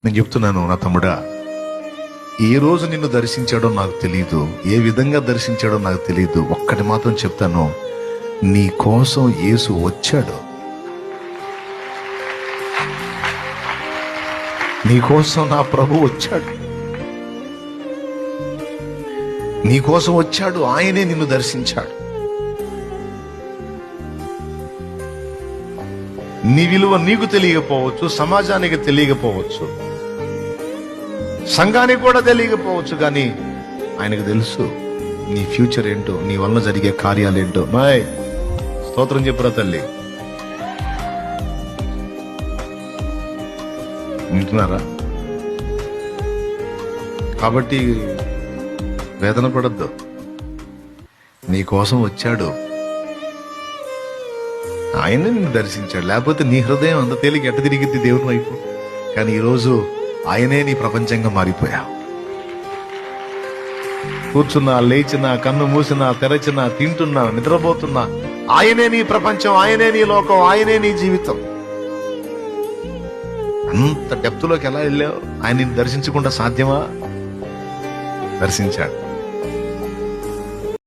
నేను చెప్తున్నాను నా తమ్ముడా, ఏ రోజు నిన్ను దర్శించాడో నాకు తెలియదు, ఏ విధంగా దర్శించాడో నాకు తెలియదు. ఒక్కటి మాత్రం చెప్తాను, నీ కోసం యేసు వచ్చాడు. నీ కోసం నా ప్రభు వచ్చాడు. నీ కోసం వచ్చాడు. ఆయనే నిన్ను దర్శించాడు. నీ విలువ నీకు తెలియకపోవచ్చు, సమాజానికి తెలియకపోవచ్చు, సంఘానికి కూడా తెలియకపోవచ్చు, కానీ ఆయనకు తెలుసు నీ ఫ్యూచర్ ఏంటో, నీ వలన జరిగే కార్యాలేంటో. మాయ్ స్తోత్రం చెప్పురా తల్లి. వింటున్నారా? కాబట్టి వేదన పడద్దు. నీ కోసం వచ్చాడు, ఆయనే నిన్ను దర్శించాడు. లేకపోతే నీ హృదయం అంత తేలిక ఎట్ట తిరిగిద్ది దేవుని వైపు? కానీ ఈరోజు ఆయనే నీ ప్రపంచంగా మారిపోయావు. కూర్చున్నా, లేచినా, కన్ను మూసినా, తెరచినా, తింటున్నా, నిద్రపోతున్నా, ఆయనే నీ ప్రపంచం, ఆయనే నీ లోకం, ఆయనే నీ జీవితం. అంత డెప్త్లోకి ఎలా వెళ్ళావు? ఆయన నిన్ను దర్శించకుండా సాధ్యమా? దర్శించాడు.